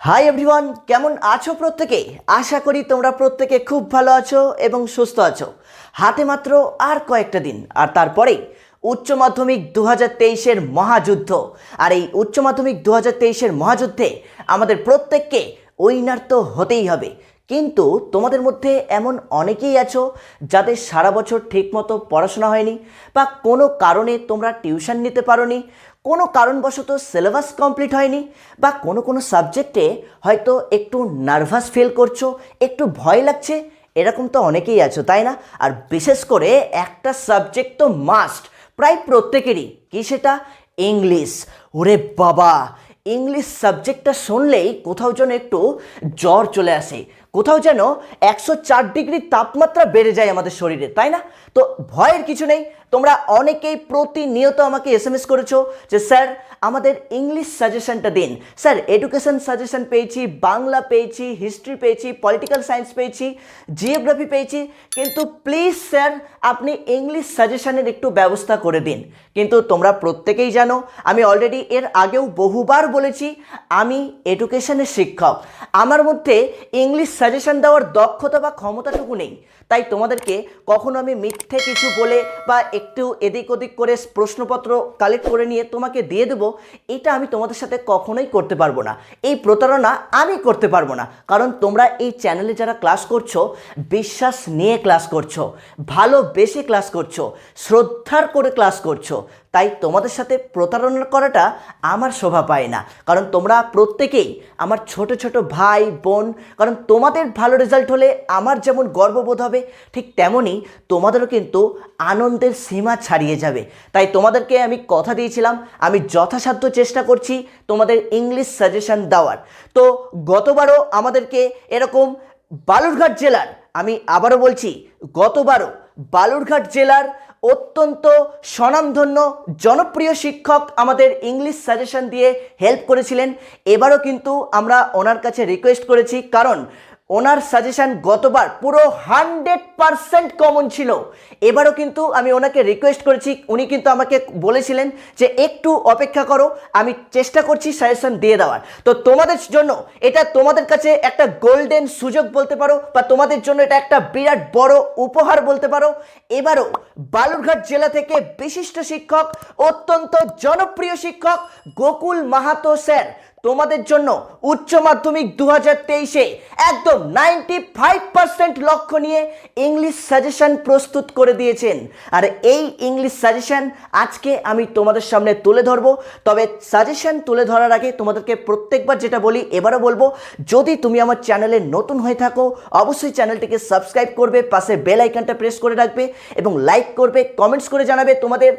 Hi everyone, কেমন আছো প্রত্যেকে? আশা করি তোমরা প্রত্যেকে খুব ভালো আছো এবং সুস্থ আছো। হাতে মাত্র আর কয়েকটা দিন, আর তারপরেই উচ্চ মাধ্যমিক 2023-এর মহাযুদ্ধ। আর এই উচ্চ মাধ্যমিক 2023-এর মহাযুদ্ধে আমাদের প্রত্যেককে উইনার তো হতেই হবে। কিন্তু তোমাদের মধ্যে এমন অনেকেই আছো যাদের সারা বছর ঠিকমতো পড়াশোনা হয়নি, বা কোনো কারণে তোমরা টিউশন নিতে পারোনি, কোনো কারণবশত সিলেবাস কমপ্লিট হয়নি, বা কোনো সাবজেক্টে হয়তো একটু নার্ভাস ফিল করছো, একটু ভয় লাগছে। এরকম তো অনেকেই আছো, তাই না? আর বিশেষ করে একটা সাবজেক্ট তো মাস্ট প্রায় প্রত্যেকেরই, কি সেটা? ইংলিশ। ওরে বাবা, ইংলিশ সাবজেক্টটা শুনলেই কোথাও যেন একটু জ্বর চলে আসে, কোথাও যেন 104 ডিগ্রি তাপমাত্রা বেড়ে যায় আমাদের শরীরে, তাই না? তো ভয়ের কিছু নেই। তোমরা অনেকেই প্রতিনিয়ত আমাকে এসএমএস করেছো যে স্যার আমাদের ইংলিশ সাজেশনটা দিন। স্যার এডুকেশন সাজেশন পেয়েছি, বাংলা পেয়েছি, হিস্ট্রি পেয়েছি, পলিটিক্যাল সায়েন্স পেয়েছি, জিওগ্রাফি পেয়েছি, কিন্তু প্লিজ স্যার আপনি ইংলিশ সাজেশনের একটু ব্যবস্থা করে দিন। কিন্তু তোমরা প্রত্যেকেই জানো, আমি অলরেডি এর আগেও বহুবার বলেছি, আমি এডুকেশনের শিক্ষক। আমার মধ্যে ইংলিশ সাজেশন দেওয়ার দক্ষতা বা ক্ষমতাটুকু নেই। তাই তোমাদেরকে কখনো আমি মিথ্যে কিছু বলে বা একটু এদিক ওদিক করে প্রশ্নপত্র কালেক্ট করে নিয়ে তোমাকে দিয়ে দেবো, এটা আমি তোমাদের সাথে কখনোই করতে পারবো না। এই প্রতারণা আমি করতে পারবো না, কারণ তোমরা এই চ্যানেলে যারা ক্লাস করছো, বিশ্বাস নিয়ে ক্লাস করছো, ভালোবেসে ক্লাস করছো, শ্রদ্ধার করে ক্লাস করছো। তাই তোমাদের সাথে প্রতারণা করাটা আমার শোভা পায় না, কারণ তোমরা প্রত্যেকেই আমার ছোট ছোট ভাই বোন। কারণ তোমাদের ভালো রেজাল্ট হলে আমার যেমন গর্ববোধ হবে, ঠিক তেমনই তোমাদেরও কিন্তু আনন্দের সীমা ছাড়িয়ে যাবে। তাই তোমাদেরকে আমি কথা দিয়েছিলাম, আমি যথাসাধ্য চেষ্টা করছি তোমাদের ইংলিশ সাজেশন দেওয়ার। তো গতবারও আমাদেরকে এরকম বালুরঘাট জেলার, আমি আবারও বলছি, গতবারও বালুরঘাট জেলার অত্যন্ত স্বনামধন্য জনপ্রিয় শিক্ষক আমাদের ইংলিশ সাজেশন দিয়ে হেল্প করেছিলেন। এবারও কিন্তু আমরা ওনার কাছে রিকোয়েস্ট করেছি, কারণ ওনার সাজেশন গতবার পুরো 100% কমন ছিল। এবারও কিন্তু আমি ওনাকে রিকোয়েস্ট করেছি, উনি কিন্তু আমাকে বলেছিলেন যে একটু অপেক্ষা করো, আমি চেষ্টা করছি সাজেশন দিয়ে দেওয়ার। তো তোমাদের জন্য এটা তোমাদের কাছে একটা গোল্ডেন সুযোগ বলতে পারো, বা তোমাদের জন্য এটা একটা বিরাট বড় উপহার বলতে পারো। এবারও বালুরঘাট জেলা থেকে বিশিষ্ট শিক্ষক, অত্যন্ত জনপ্রিয় শিক্ষক গোকুল মাহাতো স্যার তোমাদের জন্য উচ্চ মাধ্যমিক 2023-এ একদম 95% লক্ষ্য নিয়ে ইংলিশ সাজেশন প্রস্তুত করে দিয়েছেন। আর এই ইংলিশ সাজেশন আজকে আমি তোমাদের সামনে তুলে ধরবো। তবে সাজেশন তুলে ধরার আগে তোমাদেরকে প্রত্যেকবার যেটা বলি, এবারও বলবো, যদি তুমি আমার চ্যানেলে নতুন হয়ে থাকো অবশ্যই চ্যানেলটিকে সাবস্ক্রাইব করবে, পাশে বেল আইকনটা প্রেস করে রাখবে এবং লাইক করবে, কমেন্টস করে জানাবে তোমাদের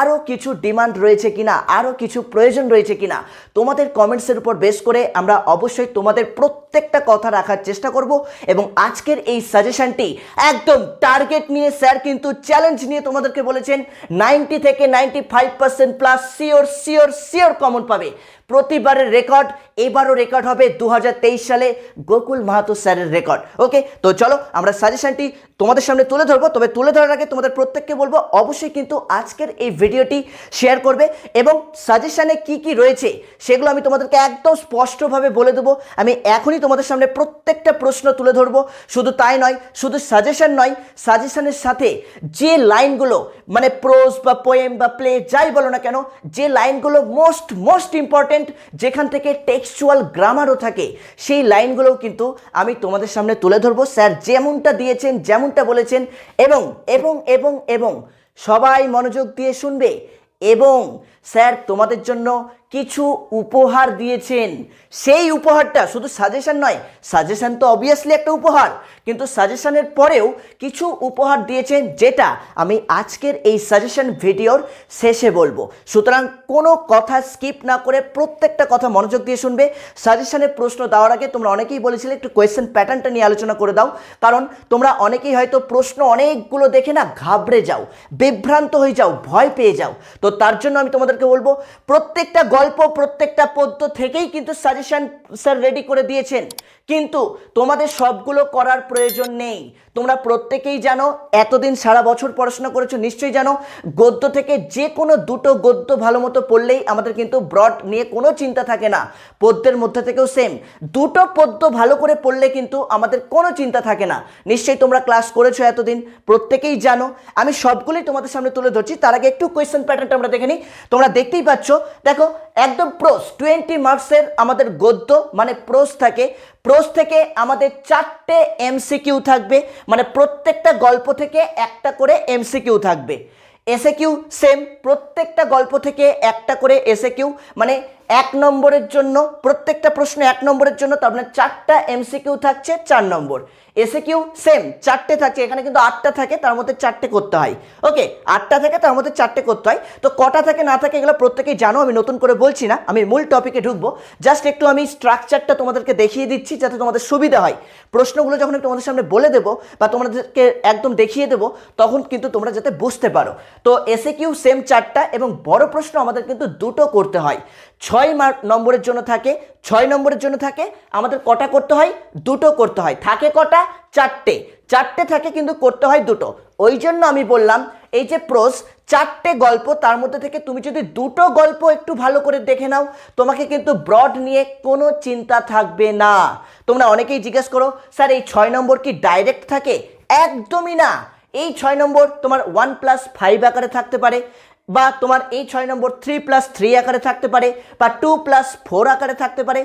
আরও কিছু ডিমান্ড রয়েছে কিনা, আরও কিছু প্রয়োজন রয়েছে কিনা। তোমাদের কমেন্টসের উপর বেস করে আমরা অবশ্যই তোমাদের প্রত্যেকটা কথা রাখার চেষ্টা করব। এবং আজকের এই সাজেশনটি একদম টার্গেট নিয়ে, স্যার কিন্তু চ্যালেঞ্জ নিয়ে তোমাদেরকে বলেছেন 90 থেকে 95% plus sure sure sure common পাবে। প্রতিবারের রেকর্ড এবারও রেকর্ড হবে 2023 সালে গোকুল মাহাতো স্যারের রেকর্ড। ওকে, তো চলো আমরা সাজেশনটি তোমাদের সামনে তুলে ধরবো। তবে তুলে ধরার আগে তোমাদের প্রত্যেককে বলবো অবশ্যই কিন্তু আজকের এই ভিডিওটি শেয়ার করবে, এবং সাজেশনে কি কি রয়েছে সেগুলো আমি তোমাদেরকে একদম স্পষ্টভাবে বলে দেবো। আমি এখনই তোমাদের সামনে প্রত্যেকটা প্রশ্ন তুলে ধরবো। শুধু তাই নয়, শুধু সাজেশন নয়, সাজেশনের সাথে যে লাইনগুলো, মানে প্রোজ বা পোয়েম বা প্লে যাই বলো না কেন, যে লাইনগুলো মোস্ট ইম্পর্টেন্ট, যেখান থেকে টেক্সচুয়াল গ্রামারও থাকে, সেই লাইনগুলোও কিন্তু আমি তোমাদের সামনে তুলে ধরবো। স্যার যেমনটা দিয়েছেন, যেমনটা বলেছেন, এবং এবং এবং এবং সবাই মনোযোগ দিয়ে শুনবে। এবং স্যার তোমাদের জন্য কিছু উপহার দিয়েছেন। সেই উপহারটা শুধু সাজেশন নয়, সাজেশন তো অবভিয়াসলি একটা উপহার, কিন্তু সাজেশনের পরেও কিছু উপহার দিয়েছেন, যেটা আমি আজকের এই সাজেশন ভিডিওর শেষে বলবো। সুতরাং কোনো কথা স্কিপ না করে প্রত্যেকটা কথা মনোযোগ দিয়ে শুনবে। সাজেশনের প্রশ্ন দেওয়ার আগে তোমরা অনেকেই বলেছিলে একটু কোয়েশ্চেন প্যাটার্নটা নিয়ে আলোচনা করে দাও, কারণ তোমরা অনেকেই হয়তো প্রশ্ন অনেকগুলো দেখে না ঘাবড়ে যাও, বিভ্রান্ত হয়ে যাও, ভয় পেয়ে যাও। তো তার জন্য আমি তোমাদেরকে বলবো প্রত্যেকটা গল্প গল্প প্রত্যেকটা পদ্য থেকেই কিন্তু সাজেশন স্যার রেডি করে দিয়েছেন, কিন্তু তোমাদের সবগুলো করার প্রয়োজন নেই। তোমরা প্রত্যেকেই জানো, এতদিন সারা বছর পড়াশোনা করেছো, নিশ্চয়ই জানো গদ্য থেকে যে কোনো দুটো গদ্য ভালো মতো পড়লেই আমাদের কিন্তু ব্রড নিয়ে কোনো চিন্তা থাকে না। পদ্যের মধ্যে থেকেও সেম, দুটো পদ্য ভালো করে পড়লে কিন্তু আমাদের কোনো চিন্তা থাকে না। নিশ্চয়ই তোমরা ক্লাস করেছো এতদিন, প্রত্যেকেই জানো। আমি সবগুলোই তোমাদের সামনে তুলে ধরছি। তার আগে একটু কোয়েশ্চেন প্যাটার্নটা আমরা দেখে নিই। তোমরা দেখতেই পাচ্ছ, দেখো একদম প্রোস 20 মার্কসের আমাদের গদ্য মানে প্রোস থাকে। প্রোস থেকে আমাদের 4টে এমসিকিউ থাকবে, মানে প্রত্যেকটা গল্প থেকে একটা করে এমসিকিউ থাকবে। এসএ কিউ সেম, প্রত্যেকটা গল্প থেকে একটা করে এসএ কিউ, মানে 1 নম্বরের জন্য প্রত্যেকটা প্রশ্ন 1 নম্বরের জন্য, তার মানে 4টা এমসিকিউ থাকছে 4 নম্বর। এসএ কিউ সেম 4টে থাকছে, এখানে কিন্তু 8টা থাকে, তার মধ্যে 4টে করতে হয়। ওকে, 8টা থাকে, তার মধ্যে 4টে করতে হয়। তো কটা থাকে না থাকে এগুলো প্রত্যেকেই জানো, আমি নতুন করে বলছি না, আমি মূল টপিকে ঢুকবো। জাস্ট একটু আমি স্ট্রাকচারটা তোমাদেরকে দেখিয়ে দিচ্ছি যাতে তোমাদের সুবিধা হয়। প্রশ্নগুলো যখন তোমাদের সামনে বলে দেবো বা তোমাদেরকে একদম দেখিয়ে দেবো, তখন কিন্তু তোমরা যাতে বুঝতে পারো। তো এসএ কিউ সেম 4টা, এবং বড় প্রশ্ন আমাদের কিন্তু দুটো করতে হয়। 6 নম্বরের জন্য থাকে, 6 নম্বরের জন্য থাকে আমাদের কটা করতে হয়? দুটো করতে হয়। থাকে কটা? 4টে থাকে, কিন্তু করতে হয় দুটো। ওই জন্য আমি বললাম এই যে প্রোস 4টে গল্প, তার মধ্যে থেকে তুমি যদি দুটো গল্প একটু ভালো করে দেখে নাও, তোমাকে কিন্তু ব্রড নিয়ে কোনো চিন্তা থাকবে না। তোমরা অনেকেই জিজ্ঞেস করো, স্যার এই 6 নম্বর কি ডাইরেক্ট থাকে? একদমই না। এই 6 নম্বর তোমার 1+5 আকারে থাকতে পারে, বা তোমার এই 6 নম্বর 3+3 আকারে থাকতে পারে, বা 2+4 আকারে থাকতে পারে,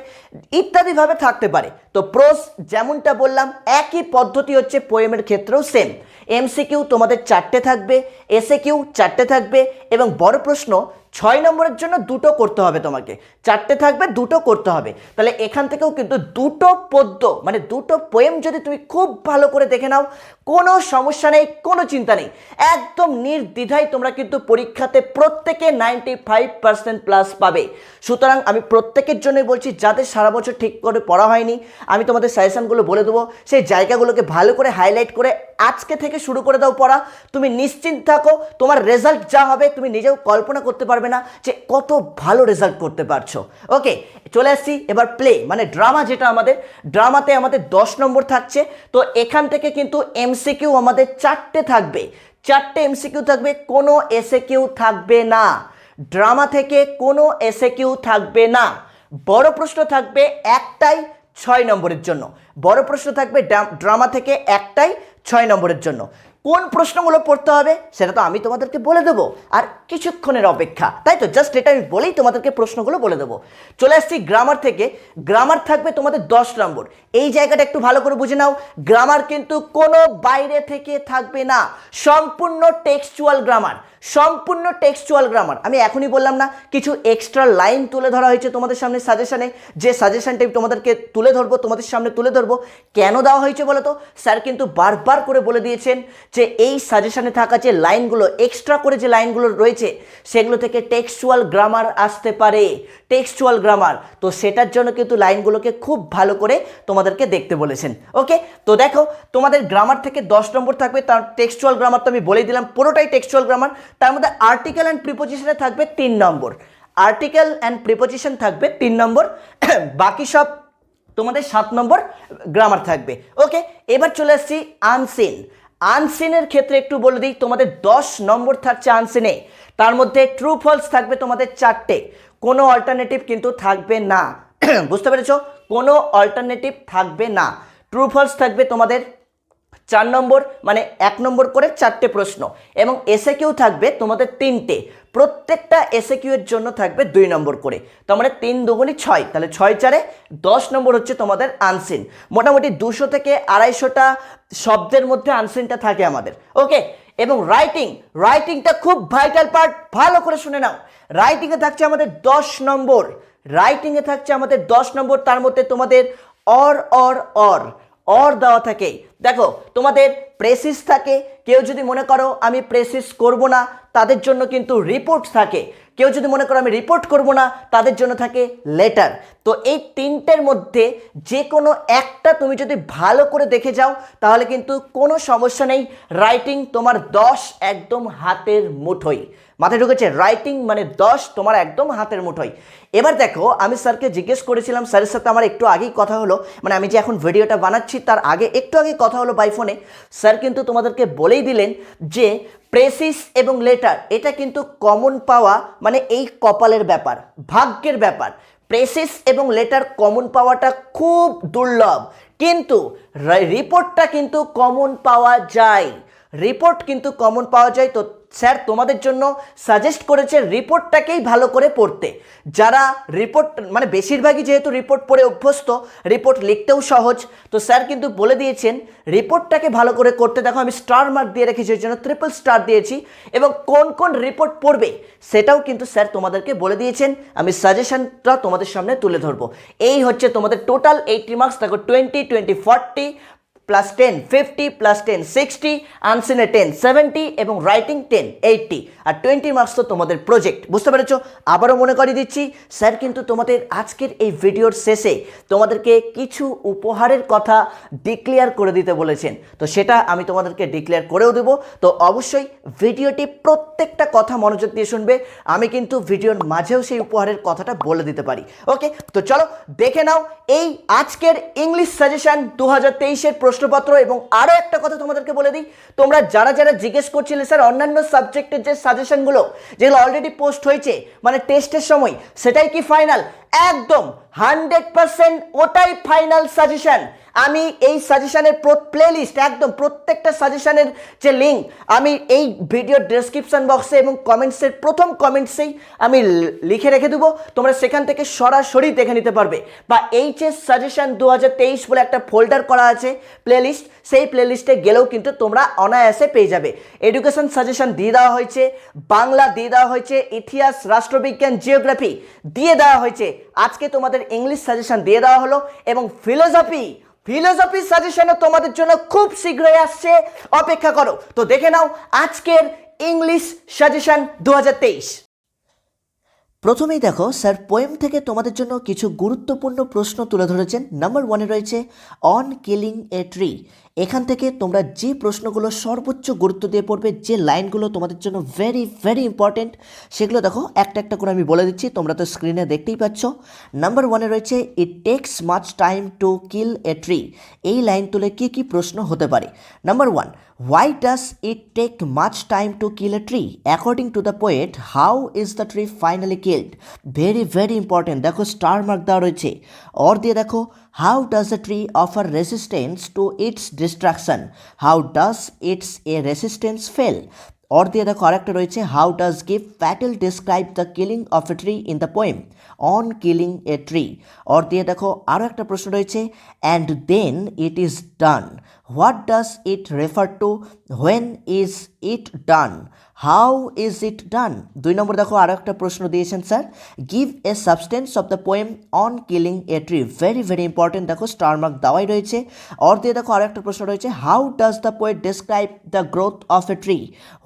ইত্যাদিভাবে থাকতে পারে। তো প্রোস যেমনটা বললাম, একই পদ্ধতি হচ্ছে পোয়েমের ক্ষেত্রেও সেম। এমসিকিউ তোমাদের 4টে থাকবে, এসএ কিউ 4টে থাকবে, এবং বড় প্রশ্ন 6 নম্বরের জন্য দুটো করতে হবে তোমাকে। 4টে থাকবে, দুটো করতে হবে। তাহলে এখান থেকেও কিন্তু দুটো পদ্য মানে দুটো পোয়েম যদি তুমি খুব ভালো করে দেখে নাও, কোনো সমস্যা নেই, কোনো চিন্তা নেই, একদম নির্দ্বিধায় তোমরা কিন্তু পরীক্ষাতে প্রত্যেকে 95% প্লাস পাবে। সুতরাং আমি প্রত্যেকের জন্যই বলছি, যাদের সারা বছর ঠিক করে পড়া হয়নি, আমি তোমাদের সাজেশনগুলো বলে দেবো, সেই জায়গাগুলোকে ভালো করে হাইলাইট করে আজকে থেকে শুরু করে দাও পড়া। তুমি নিশ্চিন্ত থাকো, তোমার রেজাল্ট যা হবে তুমি নিজেও কল্পনা করতে পারবে না যে কত ভালো রেজাল্ট করতে পারছো। ওকে, চলে আসছি এবার প্লে মানে ড্রামা, যেটা আমাদের ড্রামাতে আমাদের 10 নম্বর থাকছে। তো এখান থেকে কিন্তু এমসিকিউ আমাদের 4টে থাকবে, 4টে এমসিকিউ থাকবে, কোনো এসএ কিউ থাকবে না। ড্রামা থেকে কোনো এসএ কিউ থাকবে না। বড় প্রশ্ন থাকবে একটাই 6 নম্বরের জন্য। বড় প্রশ্ন থাকবে ড্রামা থেকে একটাই 6 নম্বরের জন্য। কোন প্রশ্নগুলো পড়তে হবে সেটা তো আমি তোমাদেরকে বলে দেবো, আর কিছুক্ষণের অপেক্ষা, তাই তো? জাস্ট এটা আমি বলেই তোমাদেরকে প্রশ্নগুলো বলে দেবো। চলে আসছি গ্রামার থেকে। গ্রামার থাকবে তোমাদের 10 নম্বর। এই জায়গাটা একটু ভালো করে বুঝে নাও, গ্রামার কিন্তু কোনো বাইরে থেকে থাকবে না, সম্পূর্ণ টেক্সচুয়াল গ্রামার, সম্পূর্ণ টেক্সচুয়াল গ্রামার। আমি এখনই বললাম না, কিছু এক্সট্রা লাইন তুলে ধরা হয়েছে তোমাদের সামনে সাজেশনে, যে সাজেশনটা তোমাদেরকে তুলে ধরবো, তোমাদের সামনে তুলে ধরবো। কেন দেওয়া হয়েছে বলো তো? স্যার কিন্তু বারবার করে বলে দিয়েছেন যে এই সাজেশনে থাকা যে লাইনগুলো, এক্সট্রা করে যে লাইনগুলো রয়েছে, সেগুলো থেকে টেক্সচুয়াল গ্রামার আসতে পারে, টেক্সচুয়াল গ্রামার। তো সেটার জন্য কিন্তু লাইনগুলোকে খুব ভালো করে তোমাদেরকে দেখতে বলেছেন। ওকে, তো দেখো তোমাদের গ্রামার থেকে 10 নম্বর থাকবে, তার টেক্সচুয়াল গ্রামার তো আমি বলেই দিলাম, পুরোটাই টেক্সচুয়াল গ্রামার। তার মধ্যে আর্টিকেল অ্যান্ড প্রিপোজিশনে থাকবে 3 নম্বর, আর্টিকেল অ্যান্ড প্রিপোজিশন থাকবে 3 নম্বর, বাকি সব তোমাদের 7 নম্বর গ্রামার থাকবে। ওকে, এবার চলে আসছি আনসিন। আনসিনের ক্ষেত্রে একটু বলে দিই, তোমাদের 10 নম্বর থাকছে আনসিনে। তার মধ্যে ট্রু ফলস থাকবে তোমাদের 4টে, কোনো অল্টারনেটিভ কিন্তু থাকবে না। বুঝতে পেরেছো? কোনো অল্টারনেটিভ থাকবে না। ট্রু ফলস থাকবে তোমাদের 4 নম্বর, মানে 1 নম্বর করে 4টে প্রশ্ন, এবং এসএ কিউ থাকবে তোমাদের 3টে। প্রত্যেকটা এসএ কিউ এর জন্য থাকবে 2 নম্বর করে। তার মানে 3 দুগুণি 6, তাহলে 6 4 10 নম্বর হচ্ছে তোমাদের আনসিন। মোটামুটি 200 থেকে 250টা শব্দের মধ্যে আনসিনটা থাকে আমাদের। ওকে, এবং রাইটিং, রাইটিংটা খুব ভাইটাল পার্ট, ভালো করে শুনে নাও। রাইটিংয়ে থাকছে আমাদের 10 নম্বর, রাইটিংয়ে থাকছে আমাদের 10 নম্বর। তার মধ্যে তোমাদের অর দেওয়া থাকে। দেখো তোমাদের প্রেসিস থাকে, কেউ যদি মনে করো আমি প্রেসিস করব না, তাদের জন্য কিন্তু রিপোর্ট থাকে। কেউ যদি মনে করো আমি রিপোর্ট করব না, তাদের জন্য থাকে লেটার। তো এই তিনটের মধ্যে যে কোনো একটা তুমি যদি ভালো করে দেখে যাও তাহলে কিন্তু কোনো সমস্যা নেই, রাইটিং তোমার 10 একদম হাতের মুঠোয়। মাথায় ঢুকেছে? রাইটিং মানে 10 তোমার একদম হাতের মুঠোয়। এবার দেখো, আমি স্যারকে জিজ্ঞেস করেছিলাম, স্যারের সাথে আমার একটু আগেই কথা হলো, মানে আমি যে এখন ভিডিওটা বানাচ্ছি তার আগে একটু আগে কথা হলো বাই ফোনে। স্যার কিন্তু তোমাদেরকে বলেই দিলেন যে প্রেসিস এবং লেটার এটা কিন্তু কমন পাওয়া মানে এই কপালের ব্যাপার, ভাগ্যের ব্যাপার। প্রেসিস এবং লেটার কমন পাওয়াটা খুব দুর্লভ, কিন্তু রিপোর্টটা কিন্তু কমন পাওয়া যায়, রিপোর্ট কিন্তু কমন পাওয়া যায়। তো স্যার তোমাদের জন্য সাজেস্ট করেছে রিপোর্টটাকেই ভালো করে পড়তে। যারা রিপোর্ট মানে বেশিরভাগই যেহেতু রিপোর্ট পড়ে অভ্যস্ত, রিপোর্ট লিখতেও সহজ, তো স্যার কিন্তু বলে দিয়েছেন রিপোর্টটাকে ভালো করে করতে। দেখো আমি স্টার মার্ক দিয়ে রেখেছি, ওই জন্য ট্রিপল স্টার দিয়েছি, এবং কোন কোন রিপোর্ট পড়বে সেটাও কিন্তু স্যার তোমাদেরকে বলে দিয়েছেন। আমি সাজেশনটা তোমাদের সামনে তুলে ধরবো। এই হচ্ছে তোমাদের টোটাল 80 মার্কস। দেখো 20, 20, 40 প্লাস 10 50 প্লাস 10 60, আনসিনে 10 70 এবং রাইটিং 10 80, আর 20 মার্কস তো তোমাদের প্রজেক্ট। বুঝতে পেরেছো? আবারও মনে করিয়ে দিচ্ছি, স্যার কিন্তু তোমাদের আজকের এই ভিডিওর শেষে তোমাদেরকে কিছু উপহারের কথা ডিক্লেয়ার করে দিতে বলেছেন, তো সেটা আমি তোমাদেরকে ডিক্লেয়ার করেও দেবো। তো অবশ্যই ভিডিওটি প্রত্যেকটা কথা মনোযোগ দিয়ে শুনবে, আমি কিন্তু ভিডিওর মাঝেও সেই উপহারের কথাটা বলে দিতে পারি। ওকে, তো চলো দেখে নাও এই আজকের ইংলিশ সাজেশন 2023-এর প্রশ্নপত্র। এবং আরও একটা কথা তোমাদেরকে বলে দিই, তোমরা যারা যারা জিজ্ঞেস করছিলে স্যার অন্যান্য সাবজেক্টের যে সাজেশনগুলো যেগুলো অলরেডি পোস্ট হয়েছে মানে টেস্টের সময়, সেটাই কি ফাইনাল? একদম 100% ওটাই ফাইনাল সাজেশন। আমি এই সাজেশনের প্লেলিস্ট একদম প্রত্যেকটা সাজেশনের যে লিঙ্ক আমি এই ভিডিওর ডেসক্রিপশন বক্সে এবং কমেন্টসের প্রথম কমেন্টসেই আমি লিখে রেখে দেবো, তোমরা সেখান থেকে সরাসরি দেখে নিতে পারবে। বা এইচএস সাজেশন 2023 বলে একটা ফোল্ডার করা আছে প্লেলিস্ট, সেই প্লেলিস্টে গেলেও কিন্তু তোমরা অনায়াসে পেয়ে যাবে। এডুকেশন সাজেশন দিয়ে দেওয়া হয়েছে, বাংলা দিয়ে দেওয়া হয়েছে, ইতিহাস, রাষ্ট্রবিজ্ঞান, জিওগ্রাফি দিয়ে দেওয়া হয়েছে, আজকে তোমাদের ইংলিশ সাজেশন দিয়ে দেওয়া হলো, এবং ফিলোসফি সাজেশনও তোমাদের জন্য খুব শীঘ্রই আসছে, অপেক্ষা করো। তো দেখে নাও আজকের ইংলিশ সাজেশন 2023। প্রথমেই দেখো স্যার পোয়েম থেকে তোমাদের জন্য কিছু গুরুত্বপূর্ণ প্রশ্ন তুলে ধরেছেন। নাম্বার 1-এ রয়েছে অন কিলিং এ ট্রি। এখান থেকে তোমরা যে প্রশ্নগুলো সর্বোচ্চ গুরুত্ব দিয়ে পড়বে, যে লাইনগুলো তোমাদের জন্য ভেরি ভেরি ইম্পর্টেন্ট, সেগুলো দেখো একটা একটা করে আমি বলে দিচ্ছি, তোমরা তো স্ক্রিনে দেখতেই পাচ্ছ। নাম্বার 1-এ রয়েছে it takes much time to kill a tree. এই লাইন তুলে কি কি প্রশ্ন হতে পারে? Number 1, why does it take much time to kill a tree? According to the poet, how is the tree finally killed? Very very important, দেখো star mark দেওয়া রয়েছে। और দিয়ে দেখো how does a tree offer resistance to its destruction? How does its a resistance fail? और দিয়ে দেখো আরেকটা রয়েছে how does give Patel describe the killing of a tree in the poem on killing a tree? और দিয়ে দেখো আরও একটা প্রশ্ন রয়েছে and then it is done. What does it refer to? When is it done? How is it done? 2 নম্বর দেখো আরও একটা প্রশ্ন দিয়েছেন sir, give a substance of the poem on killing a tree. very very important, দেখো star mark দেওয়াই রয়েছে। और দিয়ে দেখো আরও একটা প্রশ্ন রয়েছে how does the poet describe the growth of a tree?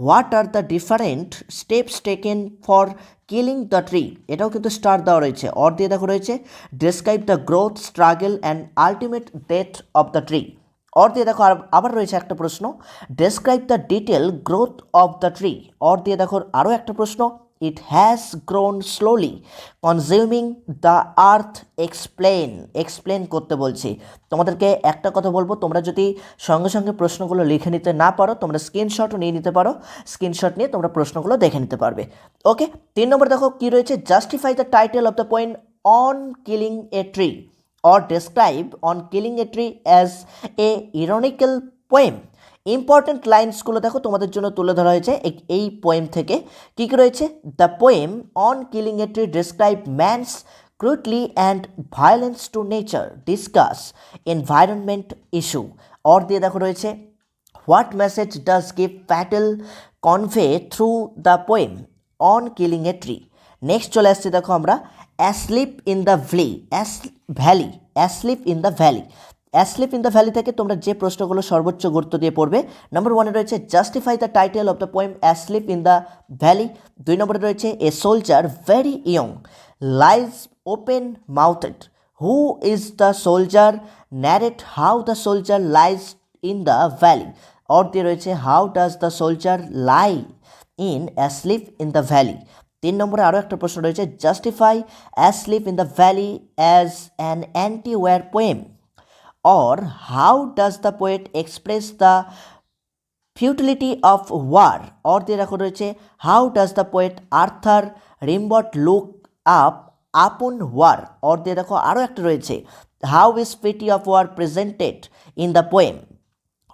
What are the different steps taken for killing the tree? এটাও কিন্তু স্টার দেওয়া রয়েছে। और দিয়ে দেখো রয়েছে describe the growth, struggle and ultimate death of the tree. और দিয়ে দেখো আবার রয়েছে একটা প্রশ্ন describe the detail growth of the tree. और দিয়ে দেখো আরও একটা প্রশ্ন it has grown slowly consuming the earth. Explain করতে বলছি। তোমাদেরকে একটা কথা বলবো, তোমরা যদি সঙ্গে সঙ্গে প্রশ্নগুলো লিখে নিতে না পারো, তোমরা স্ক্রিনশটও নিয়ে নিতে পারো, স্ক্রিনশট নিয়ে তোমরা প্রশ্নগুলো দেখে নিতে পারবে। ওকে, 3 নম্বর দেখো কি রয়েছে justify the title of the poem on killing a tree or describe on killing a tree as a ironical poem. Important লাইন্সগুলো দেখো তোমাদের জন্য তুলে ধরা হয়েছে এই পোয়েম থেকে। কী কী রয়েছে? The poem on killing a tree describe man's cruelty and violence to nature, discuss environment issue. और দিয়ে দেখো রয়েছে what message does give Patel convey through the poem on killing a tree? Next চলে আসছে দেখো আমরা asleep in the valley, asleep in the valley. Asleep in the valley থেকে তোমরা যে প্রশ্নগুলো সর্বোচ্চ গুরুত্ব দিয়ে পড়বে, নাম্বার 1 রয়েছে justify the title of the poem asleep in the valley. 2 নম্বরে রয়েছে a soldier very young lies open mouthed, who is the soldier, narrate how the soldier lies in the valley. और দিয়ে রয়েছে how does the soldier lie in asleep in the valley. 3 নম্বরে আরও একটা প্রশ্ন রয়েছে justify asleep in the valley as an anti war poem, or how does the poet express the futility of war, or দিয়ে রাখা রয়েছে how does the poet Arthur Rimbaud look up upon war, or দিয়ে রাখো আরও একটা রয়েছে how is pity of war presented in the poem,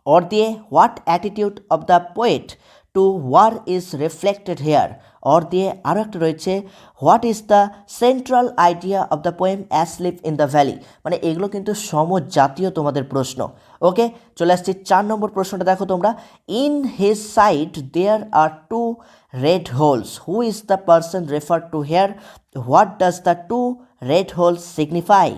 or দিয়ে what attitude of the poet to war is reflected here, or দিয়ে আরও একটা রয়েছে what is the central idea of the poem asleep in the valley. মানে এগুলো কিন্তু সমজাতীয় তোমাদের প্রশ্ন। ওকে, চলে আসছি 4 নম্বর প্রশ্নটা দেখো তোমরা। In his side there are 2 red holes, who is the person refer to here, what does the 2 red holes signify,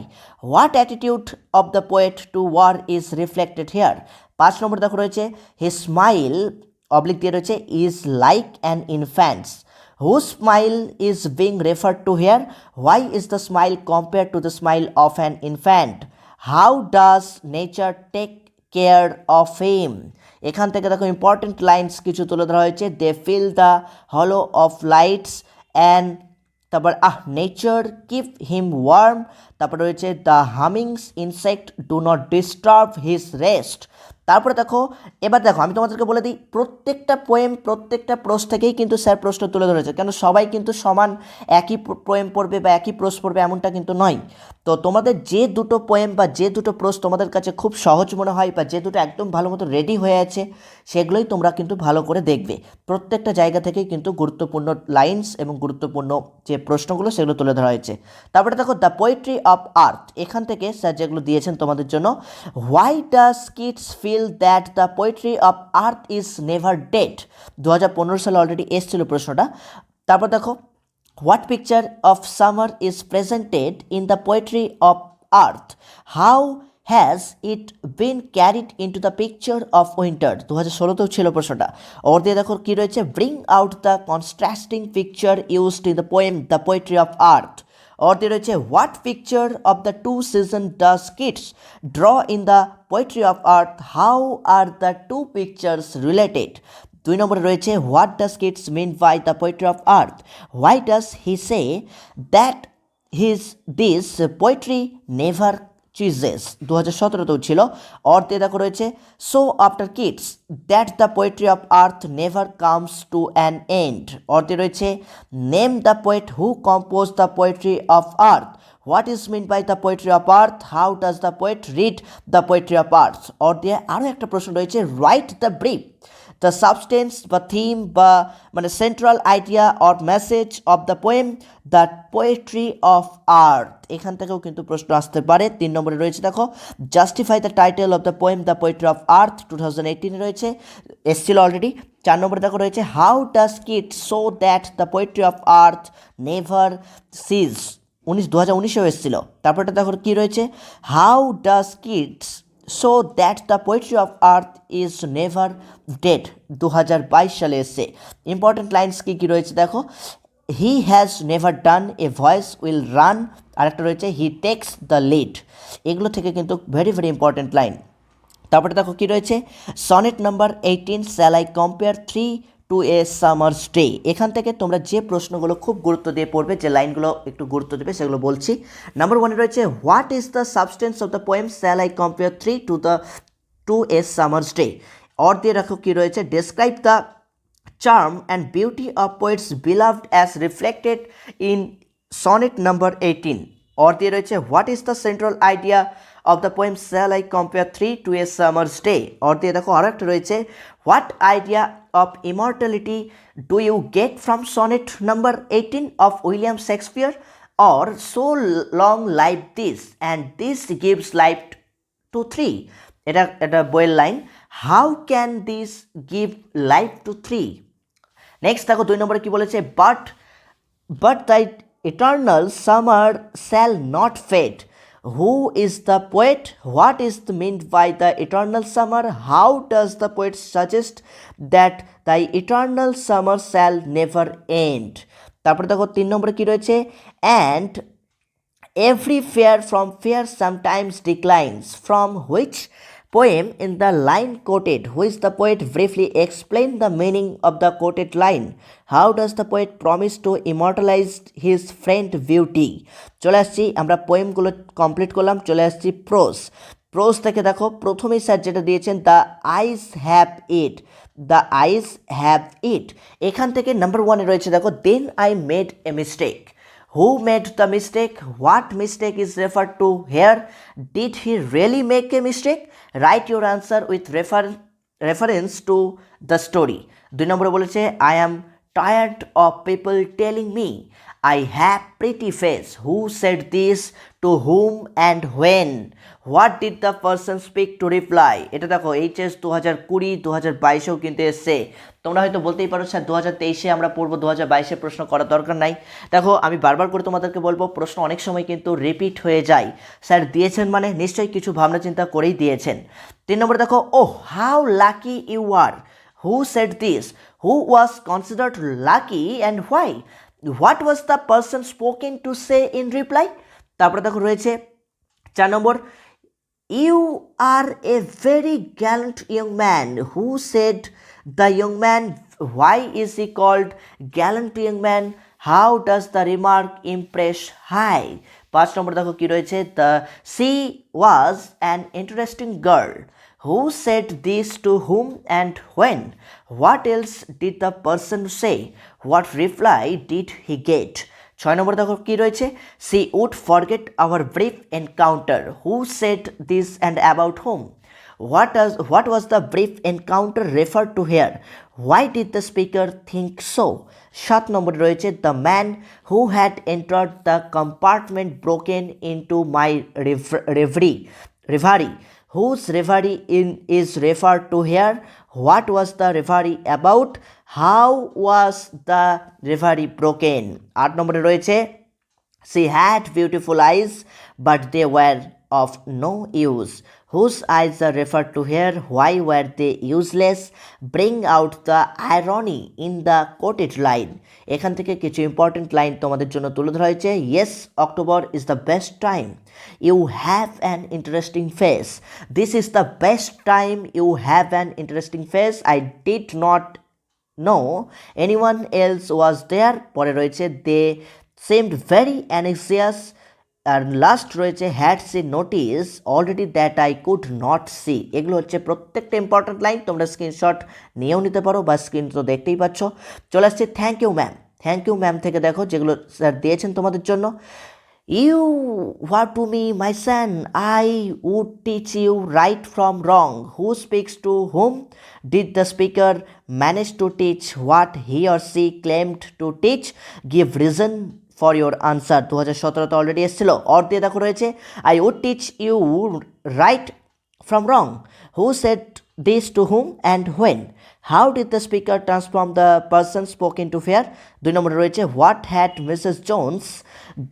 what attitude of the poet to war is reflected here। 5 নম্বর দেখো রয়েছে his smile অবলিক দিয়ে রয়েছে is like an infants, whose smile is being referred to here, why is the smile compared to the smile of an infant, how does nature take care of him। এখান থেকে দেখো important lines কিছু তুলে ধরা হয়েছে, they fill the hall of lights and, তারপর nature keep him warm, তারপর রয়েছে the hummings insect do not disturb his rest. তারপরে দেখো এবার দেখো আমি তোমাদেরকে বলে দিই প্রত্যেকটা পোয়েম প্রত্যেকটা প্রোস থেকেই কিন্তু স্যার প্রশ্ন তুলে ধরেছে, কেন সবাই কিন্তু সমান একই পোয়েম পড়বে বা একই প্রোস পড়বে এমনটা কিন্তু নয়। তো তোমাদের যে দুটো পোয়েম বা যে দুটো প্রোস তোমাদের কাছে খুব সহজ মনে হয় বা যে দুটো একদম ভালো মতো রেডি হয়ে আছে সেগুলোই তোমরা কিন্তু ভালো করে দেখবে। প্রত্যেকটা জায়গা থেকেই কিন্তু গুরুত্বপূর্ণ লাইন্স এবং গুরুত্বপূর্ণ যে প্রশ্নগুলো সেগুলো তুলে ধরা হয়েছে। তারপরে দেখো দ্য পোয়েট্রি অফ আর্থ, এখান থেকে স্যার যেগুলো দিয়েছেন তোমাদের জন্য, why does Keats feel that the poetry of earth is never dead, 2015 সালে অলরেডি এসেছিল প্রশ্নটা। তারপর দেখো what picture of summer is presented in the poetry of earth, how has it been carried into the picture of winter, 2016তেও ছিল প্রশ্নটা। Or দিয়ে দেখো কী রয়েছে bring out the contrasting picture used in the poem the poetry of earth, और there is what picture of the 2 seasons does kids draw in the poetry of earth, how are the 2 pictures related। 2 নম্বরে রয়েছে what does kids mean by the poetry of earth, why does he say that this poetry never cheeses, 2017তেও ছিল। অর্থে দেখো রয়েছে so after kids that the poetry of earth never comes to an end, অর্থে রয়েছে name the poet who compose the poetry of earth, what is mean by the poetry of earth, how does the poet read the poetry of earth. অর্থে আরও একটা প্রশ্ন রয়েছে write the brief the substance বা theme বা মানে central idea or message of the poem the poetry of আর্থ, এখান থেকেও কিন্তু প্রশ্ন আসতে পারে। 3 নম্বরে রয়েছে দেখো justify the title of the poem the poetry of earth, 2018 রয়েছে, এসছিল অলরেডি। 4 নম্বরে দেখো রয়েছে how does Keats show that the poetry of earth never cease, 2019এও এসেছিল। তারপরটা দেখো কী রয়েছে how does Keats show that the poetry of earth is never dead, 2022 সালে এসছে। ইম্পর্টেন্ট লাইন্স কী কী রয়েছে দেখো he has never done a voice will run, আর একটা রয়েছে হি টেক্স দ্য লিড, এগুলো থেকে কিন্তু ভেরি ভেরি ইম্পর্টেন্ট লাইন। তারপরে দেখো কী রয়েছে sonnet number 18 shall I compare 3 to a summer's day, এখান থেকে তোমরা যে প্রশ্নগুলো খুব গুরুত্ব দিয়ে পড়বে যে লাইনগুলো একটু গুরুত্ব দেবে সেগুলো বলছি। নাম্বার 1 রয়েছে what is the substance of the poem shall I compare 3 to a summer's day, or দিয়ে রাখো কী রয়েছে describe the charm and beauty of poets beloved as reflected in sonnet number 18, or দিয়ে রয়েছে what is the central idea of the poem shall I compare 3 to a summer's day, or দিয়ে দেখো আরো একটা রয়েছে what idea of immortality do you get from sonnet number 18 of William Shakespeare, or so long life this and this gives life to 3, এটা বইয়ের লাইন, how can this give life to 3। Next দেখো 2 নম্বরে কি বলেছে but the eternal summer shall not fade, Who is the poet? What is meant by the eternal summer? How does the poet suggest that the eternal summer shall never end? তারপরে দেখো 3 নম্বরে কি রয়েছে, and every fair from fair sometimes declines, from which poem in the line quoted, which the poet briefly explain the meaning of the quoted line? How does the poet promise to immortalize his friend beauty? চলে আসছি, আমরা পোয়েমগুলো complete করলাম, চলে আসছি pros থেকে দেখো প্রথমেই sir যেটা দিয়েছেন, the eyes have it, the eyes have it, এখান থেকে নাম্বার ওয়ানে রয়েছে দেখো, then I made a mistake. Who made the mistake? What mistake is referred to here? Did he really make a mistake? Write your answer with reference to the story. 2 নম্বরে বলেছে, I am tired of people telling me I have pretty face. Who said this? To whom and when? What did the person speak to reply? এটা দেখো HS 2020 2022-এও কিন্তু এসছে। তোমরা হয়তো বলতেই পারো স্যার 2023-এ আমরা পড়বো, 2022-এ প্রশ্ন করার দরকার নাই। দেখো আমি বারবার করে তোমাদেরকে বলবো, প্রশ্ন অনেক সময় কিন্তু রিপিট হয়ে যায়। স্যার দিয়েছেন মানে নিশ্চয়ই কিছু ভাবনা চিন্তা করেই দিয়েছেন। 3 নম্বরে দেখো, oh how lucky you are. Who said this? Who was considered lucky and why? What was the person spoken to say in reply? তারপরে দেখো রয়েছে 4 নম্বর, you are a very gallant young man. Who said the young man? Why is he called gallant young man? How does the remark impress high? 5 নম্বর দেখো কি রয়েছে, the she was an interesting girl. Who said this to whom and when? What else did the person say? What reply did he get? 6 নম্বর দেখো কি রয়েছে, she would forget our brief encounter. Who said this and about whom? What was the brief encounter referred to here? Why did the speaker think so? 7 নম্বরে রয়েছে, the man who had entered the compartment broken into my reverie. Whose reverie is referred to here? What was the reverie about? How was the reverie broken? 8 নম্বরে রয়েছে, she had beautiful eyes but they were of no use. Whose eyes are referred to here? Why were they useless? Bring out the irony in the quoted line. এখান থেকে কিছু important line তোমাদের জন্য তুলে ধরা হয়েছে। Yes, October is the best time. You have an interesting face. This is the best time. You have an interesting face. I did not know anyone else was there. পরে রয়েছে, they seemed very anxious. আর last রয়েছে, had she noticed already that I could not see. এগুলো হচ্ছে প্রত্যেকটা important line, তোমরা screenshot নিয়েও নিতে পারো বা স্ক্রিন তো দেখতেই পাচ্ছ। চলে আসছে thank you ma'am. Thank you ma'am থেকে দেখো যেগুলো স্যার দিয়েছেন তোমাদের জন্য, you what to me my son, I would teach you right from wrong. Who speaks to whom? Did the speaker manage to teach what he or she claimed to teach? Give reason for your answer. 2017-তে already এসেছিল। Or দিয়ে দেখো রয়েছে, I would teach you right from wrong. Who said this two hmm and when? How did the speaker transform the person spoken to fair? 2 নম্বরে রয়েছে, what had Mrs Jones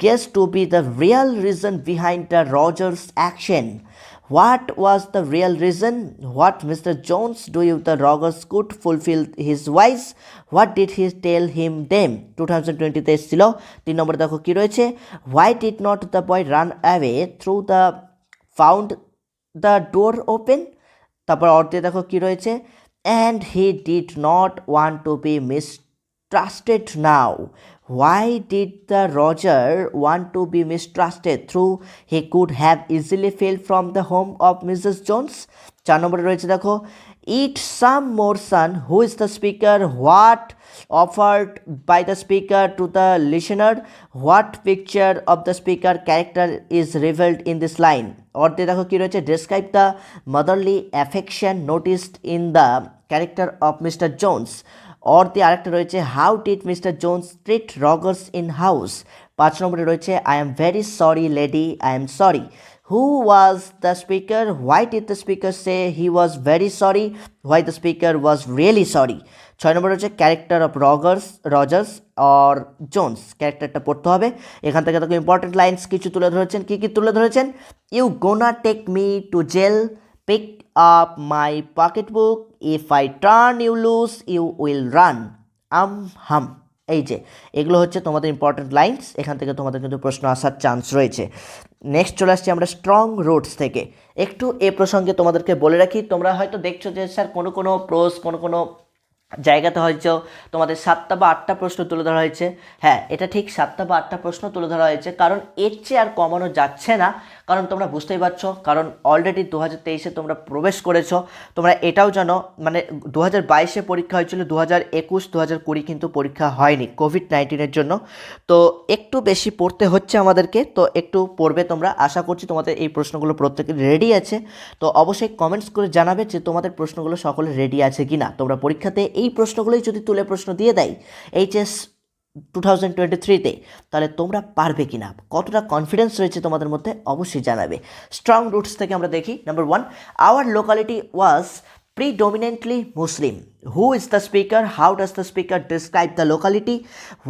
guess to be the real reason behind the Rogers action? What was the real reason? What Mr. Jones do if the Rogers could fulfill his wish? What did he tell him them? 2020-তে এসেছিল। 3 নম্বরে দেখো কি রয়েছে, why did not the boy run away through the found the door open? তারপর অর্থে দেখো কি রয়েছে, and he did not want to be mistrusted now. Why did the Roger want to be mistrusted? Through he could have easily fell from the home of Mrs. Jones. 4 নম্বরে রয়েছে দেখো, eat some more son. Who is the speaker? What offered by the speaker to the listener? What picture of the speaker character is revealed in this line? অর্থে দেখো কি রয়েছে, describe the motherly affection noticed in the character of Mr. Jones. অর্থে আরেকটা রয়েছে, how did Mr Jones treat Rogers in house? 5 নম্বরে রয়েছে, I am very sorry lady, I am sorry. Who was the speaker? Why did the speaker say he was very sorry? Why the speaker was really sorry? 6 number হচ্ছে character of Rogers or Jones, ক্যারেক্টারটা পড়তে হবে। এখান থেকে তাকে important lines কিছু তুলে ধরেছেন। কি তুলে ধরেছেন? You gonna take me to jail, pick up my pocket book, if I turn you loose you will run, hmm. এই যে এগুলো হচ্ছে তোমাদের ইম্পর্টেন্ট লাইন্স, এখান থেকে তোমাদের কিন্তু প্রশ্ন আসার চান্স রয়েছে। নেক্সট চলে আসছি আমরা স্ট্রং রুটস থেকে। একটু এ প্রসঙ্গে তোমাদেরকে বলে রাখি, তোমরা হয়তো দেখছো যে স্যার কোনো প্রোস কোনো জায়গাতে হয়তো তোমাদের 7টা বা 8টা প্রশ্ন তুলে ধরা হয়েছে। হ্যাঁ, এটা ঠিক 7টা বা 8টা প্রশ্ন তুলে ধরা হয়েছে, কারণ এর চেয়ে আর কমানো যাচ্ছে না। কারণ তোমরা বুঝতেই পারছো, কারণ অলরেডি 2023-এ তোমরা প্রবেশ করেছো। তোমরা এটাও জানো, মানে 2022-এ পরীক্ষা হয়েছিল, 2021 2020 কিন্তু পরীক্ষা হয়নি কোভিড-19-এর জন্য। তো একটু বেশি পড়তে হচ্ছে আমাদেরকে, তো একটু পড়বে তোমরা। আশা করছি তোমাদের এই প্রশ্নগুলো প্রত্যেকে রেডি আছে। তো অবশ্যই কমেন্টস করে জানাবে যে তোমাদের প্রশ্নগুলো সকলে রেডি আছে কি না। তোমরা পরীক্ষাতে এই প্রশ্নগুলোই যদি তুলে প্রশ্ন দিয়ে দেয় এইচএস 2023-তে, তাহলে তোমরা পারবে কি না, কতটা কনফিডেন্স রয়েছে তোমাদের মধ্যে অবশ্যই জানাবে। স্ট্রং রুটস থেকে আমরা দেখি। Number 1, our locality was predominantly Muslim. Who is the speaker? How does the speaker describe the locality?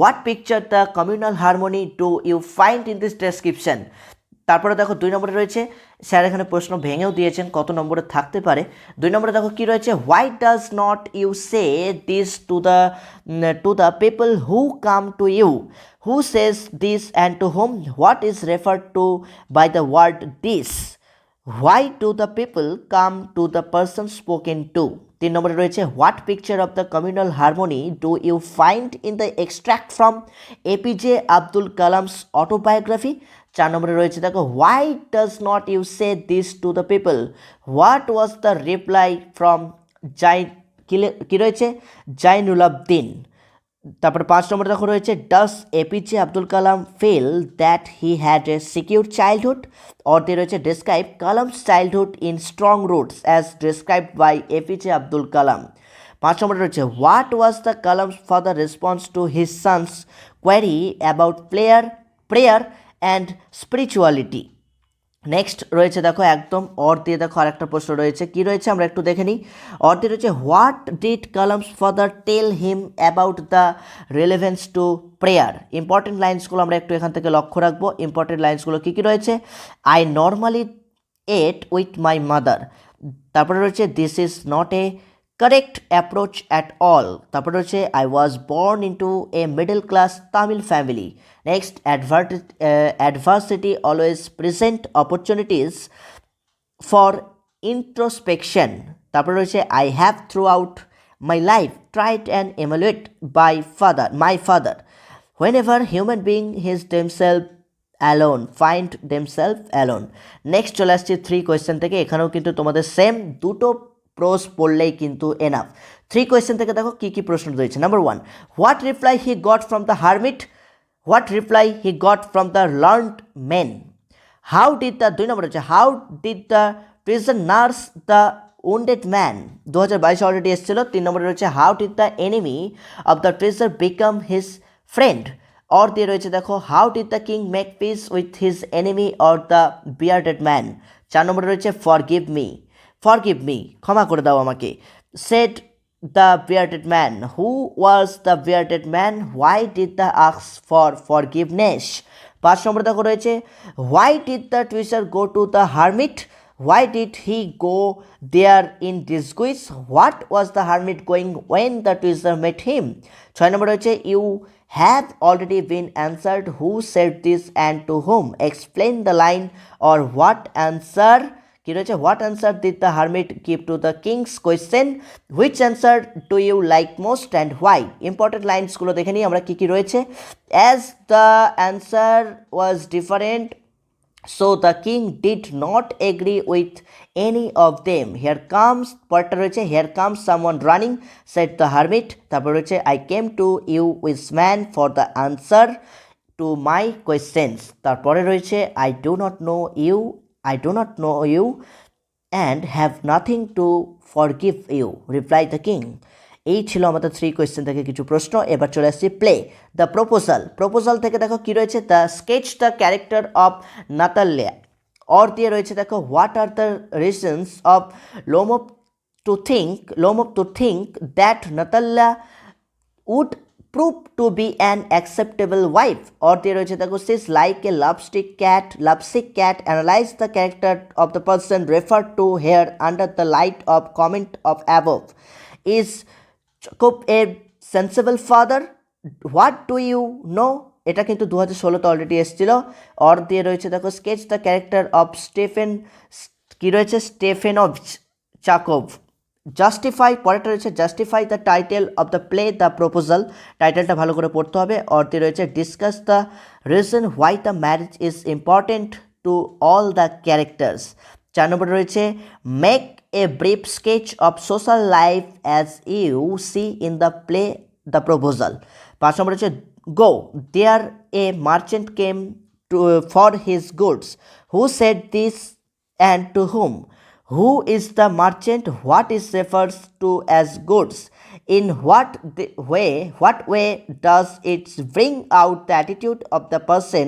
What picture the communal harmony do you find in this description? তারপরে দেখো 2 নম্বরে রয়েছে, স্যার এখানে প্রশ্ন ভেঙেও দিয়েছেন কত নম্বরে থাকতে পারে। 2 নম্বরে দেখো কি রয়েছে, why does not you say this to the people who come to you, who says this and to home, what is referred to by the word this, why do the people come to the person spoken to. 3 নম্বরে রয়েছে, what picture of the communal harmony do you find in the extract from APJ Abdul Kalam's autobiography. 4 নম্বরে রয়েছে দেখো, why does not you say this to the people, what was the reply from কি রয়েছে জাইনুলাবদিন। তারপরে 5 নম্বরে দেখো রয়েছে, does APJ Abdul Kalam feel that he had a secure childhood, or দিয়ে রয়েছে describe Kalam's childhood in strong roots as described by APJ Abdul Kalam. 5 নম্বরে রয়েছে, what was the Kalam's father response to his son's query about prayer and spirituality. Next রয়েছে দেখো একদম or দিয়ে দেখো আরেকটা প্রশ্ন রয়েছে, কি রয়েছে আমরা একটু দেখে নিই। অর দিয়ে রয়েছে, what did Kalam's father tell him about the relevance to prayer. Important লাইন্সগুলো আমরা একটু এখান থেকে লক্ষ্য রাখবো। ইম্পর্টেন্ট লাইন্সগুলো কী কী রয়েছে, I normally ate with my mother. তারপরে রয়েছে, this is not a correct approach at all. তারপরে রয়েছে, I was born into a middle class Tamil family. Next, adversity always present opportunities for introspection. তারপরে রয়েছে, I have throughout my life tried and emulate my father whenever human being his themselves alone find themselves alone. Next চলে আসছে 3 question থেকে। এখানেও কিন্তু তোমাদের same দুটো প্রোস পড়লেই কিন্তু এনাফ। 3 কোয়েশ্চেন থেকে দেখো কী কী প্রশ্ন রয়েছে। Number 1, what reply he got from the hermit, what reply he got from the learned men, how did the 2 number হচ্ছে, how did the prison nurse the wounded man. 2022 already এসেছিল। 3 নম্বরে রয়েছে, how did the enemy of the prison become his friend. Or দিয়ে রয়েছে দেখো, how did the king make peace with his enemy or the bearded man. 4 নম্বরে রয়েছে, forgive me, ক্ষমা করে দাও আমাকে, said the bearded man, who was the bearded man, why did the ask for forgiveness. 5 নম্বরে দেখো রয়েছে, why did the tsar go to the hermit, why did he go there in disguise, what was the hermit going when the tsar met him. 6 number রয়েছে, you have already been answered, who said this and to whom, explain the line or what answer. কি রয়েছে, what answer did the hermit give to the king's question, which answer do you like most and why. Important লাইন্সগুলো দেখে নিই আমরা কী কী রয়েছে। As the answer was different so the king did not agree with any of them, here comes, পরেরটা রয়েছে, here comes someone running said the hermit. তারপর রয়েছে, I came to you with man for the answer to my questions. তারপরে রয়েছে, I do not know you and have nothing to forgive you, replied the king. এই ছিল আমাদের 3 question থেকে কিছু প্রশ্ন। এবার চলে আসছি প্লে দ্য প্রপোজাল থেকে দেখো কি রয়েছে, the sketch the character of Natalia or দিয়ে রয়েছে দেখো what are the reasons of Lomov to think that Natalia would prove to be an acceptable wife. Or দিয়ে রয়েছে দেখো she's like a lovesick cat. Analyze the character of the person referred to here under the light of comment of above. Is Jacob a sensible father? What do you know? এটা কিন্তু 2016 already এসেছিল। Or দিয়ে রয়েছে দেখো sketch the character of কি রয়েছে স্টেফেনোভ চাকোভ। Justify, পরেরটা রয়েছে justify the title of the play the proposal. টাইটেলটা ভালো করে পড়তে হবে। অর্থে রয়েছে discuss the reason why the marriage is important to all the characters. 4 নম্বরে রয়েছে make a brief sketch of social life as you see in the play the proposal. 5 নম্বরে রয়েছে go there a merchant came to for his goods. Who said this and to whom? Who is the merchant? What is refers to as goods? In what way does it bring out the attitude of the person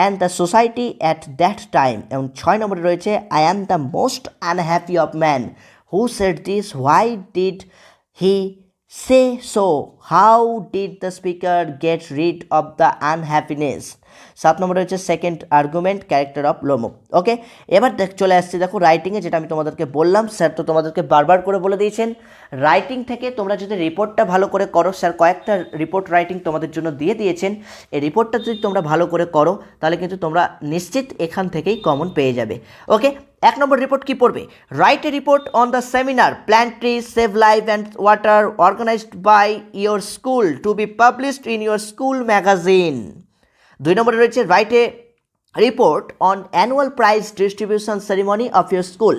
and the society at that time? And 6 নম্বরে রয়েছে I am the most unhappy of men. Who said this? Why did he say so? How did the speaker get rid of the unhappiness? 7 নম্বরে হচ্ছে second argument character of লোমক। ওকে, এবার চলে আসছি দেখো রাইটিংয়ে, যেটা আমি তোমাদেরকে বললাম। স্যার তো তোমাদেরকে বারবার করে বলে দিয়েছেন রাইটিং থেকে তোমরা যদি রিপোর্টটা ভালো করে করো, স্যার কয়েকটা রিপোর্ট রাইটিং তোমাদের জন্য দিয়ে দিয়েছেন। এই রিপোর্টটা যদি তোমরা ভালো করে করো তাহলে কিন্তু তোমরা নিশ্চিত এখান থেকেই কমন পেয়ে যাবে। ওকে, 1 নম্বর রিপোর্ট কি পড়বে? Write a report on the seminar plant trees save life and water organised by your school to be published in your school magazine. 2 নম্বরে রয়েছে write a report on annual prize distribution ceremony of your school.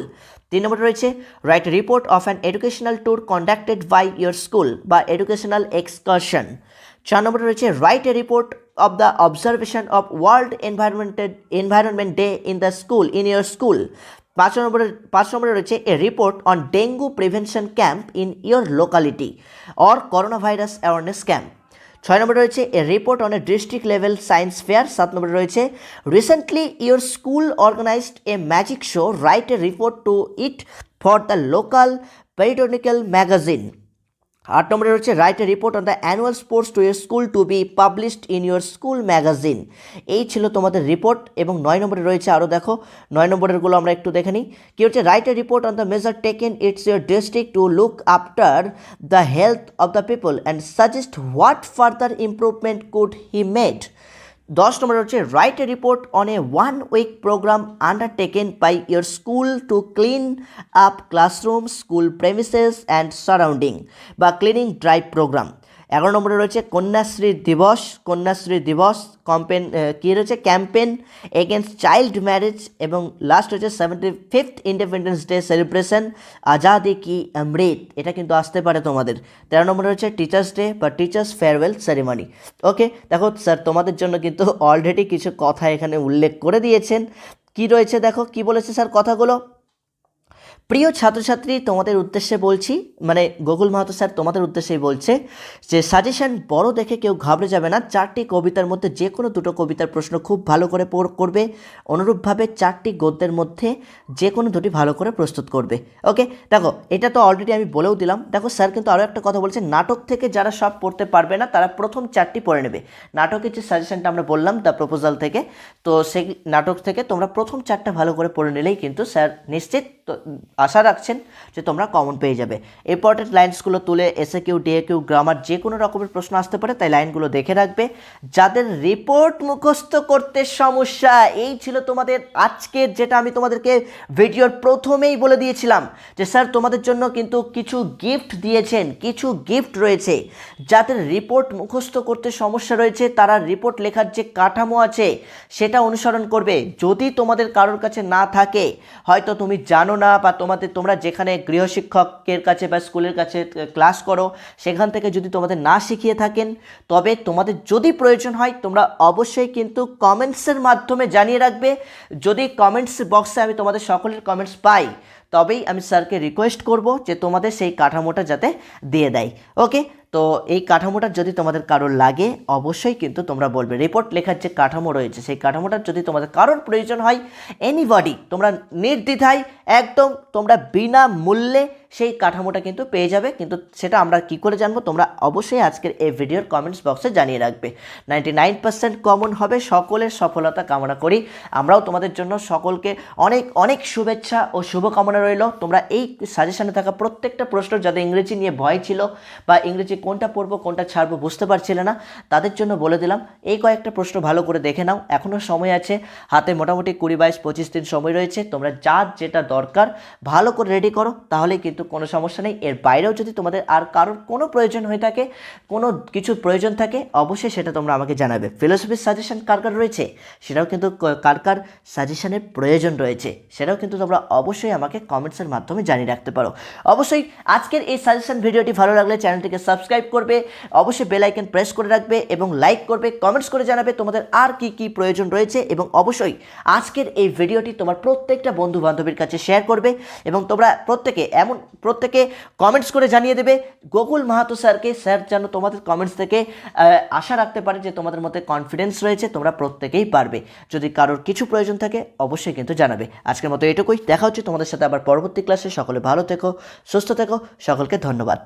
3 নম্বরে রয়েছে write a report of an educational tour conducted by your school বা educational excursion. 4 নম্বরে রয়েছে write a report of the observation of world environment day in the school in your school. 5 নম্বরে রয়েছে a report on dengue prevention camp in your locality or corona virus awareness camp. 6 নম্বরে রয়েছে a report on a district level science fair. 7 নম্বরে রয়েছে recently your school organised a magic show, write a report to it for the local periodical magazine. 8 নম্বরে রয়েছে write a report on the annual sports to your school to be published in your school magazine. এই ছিল তোমাদের report. এবং 9 নম্বরে রয়েছে আরও দেখো 9 নম্বরেরগুলো আমরা একটু দেখে নিই। কী হচ্ছে? Write a report on the measure taken its your district to look after the health of the people and suggest what further improvement could he made. 10 নম্বরে হচ্ছে write a report on a 1 week programme undertaken by your school to clean up classroom school premises and surrounding বা cleaning drive programme. 11 নম্বরে রয়েছে কন্যাশ্রী দিবস কী রয়েছে campaign against child marriage. এবং last হচ্ছে 75th independence day celebration Azadi কি অমৃত। এটা কিন্তু আসতে পারে তোমাদের। 13 নম্বরে রয়েছে টিচার্স ডে বা টিচার্স ফেয়ারওয়েল সেরিমনি। ওকে, দেখো স্যার তোমাদের জন্য কিন্তু অলরেডি কিছু কথা এখানে উল্লেখ করে দিয়েছেন। কি রয়েছে দেখো, কি বলেছে স্যার কথাগুলো। প্রিয় ছাত্রছাত্রী, তোমাদের উদ্দেশ্যে বলছি, মানে গোকুল মাহাতো স্যার তোমাদের উদ্দেশ্যেই বলছে যে সাজেশন বড় দেখে কেউ ঘাবড়ে যাবে না। 4টি কবিতার মধ্যে যে কোনো 2টো কবিতার প্রশ্ন খুব ভালো করে করবে। অনুরূপভাবে 4টি গদ্যের মধ্যে যে কোনো 2টি ভালো করে প্রস্তুত করবে। ওকে, দেখো এটা তো অলরেডি আমি বলেও দিলাম। দেখো স্যার কিন্তু আরও একটা কথা বলছে, নাটক থেকে যারা সব পড়তে পারবে না তারা প্রথম 4টি পড়ে নেবে। নাটকের যে সাজেশনটা আমরা বললাম দ্য প্রপোজাল থেকে, তো সেই নাটক থেকে তোমরা প্রথম 4টা ভালো করে পড়ে নিলেই কিন্তু স্যার নিশ্চিত আশা রাখছেন যে তোমরা কমন পেয়ে যাবে। ইম্পর্টেন্ট লাইন্সগুলো তুলে এসএকিউ ডিএকিউ গ্রামার যে কোনো রকমের প্রশ্ন আসতে পারে, তাই লাইনগুলো দেখে রাখবে। যাদের রিপোর্ট মুখস্থ করতে সমস্যা, এই ছিল তোমাদের আজকের, যেটা আমি তোমাদেরকে ভিডিওর প্রথমেই বলে দিয়েছিলাম যে স্যার তোমাদের জন্য কিন্তু কিছু গিফট দিয়েছেন, কিছু গিফট রয়েছে। যাদের রিপোর্ট মুখস্থ করতে সমস্যা রয়েছে তারা রিপোর্ট লেখার যে কাঠামো আছে সেটা অনুসরণ করবে। যদি তোমাদের কারোর কাছে না থাকে, হয়তো তুমি জানো না, বা তোমরা যেখানে গৃহশিক্ষকের কাছে বা স্কুলের কাছে ক্লাস করো সেখান থেকে যদি তোমাদের না শিখিয়ে থাকেন, তবে তোমাদের যদি প্রয়োজন হয় তোমরা অবশ্যই কিন্তু কমেন্টসের মাধ্যমে জানিয়ে রাখবে। যদি কমেন্টস বক্সে আমি তোমাদের সকলের কমেন্টস পাই, তবেই আমি স্যারকে রিকোয়েস্ট করব যে তোমাদের সেই কাঠামোটা যাতে দিয়ে দেয়। ওকে, তো এই কাঠামোটার যদি তোমাদের কারোর লাগে অবশ্যই কিন্তু তোমরা বলবে। রিপোর্ট লেখার যে কাঠামো রয়েছে সেই কাঠামোটার যদি তোমাদের কারোর প্রয়োজন হয়, এনিবডি, তোমরা নির্দ্বিধায় একদম তোমরা বিনামূল্যে সেই কাঠামোটা কিন্তু পেয়ে যাবে। কিন্তু সেটা আমরা কি করে জানবো, তোমরা অবশ্যই আজকের এই ভিডিওর কমেন্টস বক্সে জানিয়ে রাখবে। 99% কমন হবে। সকলের সফলতা কামনা করি। আমরাও তোমাদের জন্য সকলকে অনেক অনেক শুভেচ্ছা ও শুভকামনা রইল। তোমরা এই সাজেশনে থাকা প্রত্যেকটা প্রশ্ন, যাদের ইংরেজি নিয়ে ভয় ছিল বা ইংরেজি কোনটা পড়বো কোনটা ছাড়বো বুঝতে পারছিলে না, তাদের জন্য বলে দিলাম এই কয়েকটা প্রশ্ন ভালো করে দেখে নাও। এখনও সময় আছে, হাতে মোটামুটি 20-22-25 দিন সময় রয়েছে। তোমরা যার যেটা দরকার ভালো করে রেডি করো, তাহলেই কিন্তু কোনো সমস্যা নেই। এর বাইরেও যদি তোমাদের আর কারোর কোনো প্রয়োজন হয়ে থাকে, কোনো কিছুর প্রয়োজন থাকে, অবশ্যই সেটা তোমরা আমাকে জানাবে। ফিলোসফির সাজেশন কার কার রয়েছে, সেটাও কিন্তু কার কার সাজেশনের প্রয়োজন রয়েছে, সেটাও কিন্তু তোমরা অবশ্যই আমাকে কমেন্টসের মাধ্যমে জানিয়ে রাখতে পারো। অবশ্যই আজকের এই সাজেশন ভিডিওটি ভালো লাগলে চ্যানেলটিকে সাবস্ক্রাইব করবে, অবশ্যই বেল আইকন প্রেস করে রাখবে এবং লাইক করবে, কমেন্টস করে জানাবে তোমাদের আর কি কি প্রয়োজন রয়েছে। এবং অবশ্যই আজকের এই ভিডিওটি তোমার প্রত্যেকটা বন্ধু বান্ধবীর কাছে শেয়ার করবে এবং তোমরা প্রত্যেকে কমেন্টস করে জানিয়ে দেবে গোকুল মাহাতো স্যারকে, স্যার যেন তোমাদের কমেন্টস থেকে আশা রাখতে পারে যে তোমাদের মধ্যে কনফিডেন্স রয়েছে, তোমরা প্রত্যেকেই পারবে। যদি কারোর কিছু প্রয়োজন থাকে অবশ্যই কিন্তু জানাবে। আজকের মতো এটুকুই, দেখা হচ্ছে তোমাদের সাথে আবার পরবর্তী ক্লাসে। সকলে ভালো থেকো, সুস্থ থেকো, সকলকে ধন্যবাদ।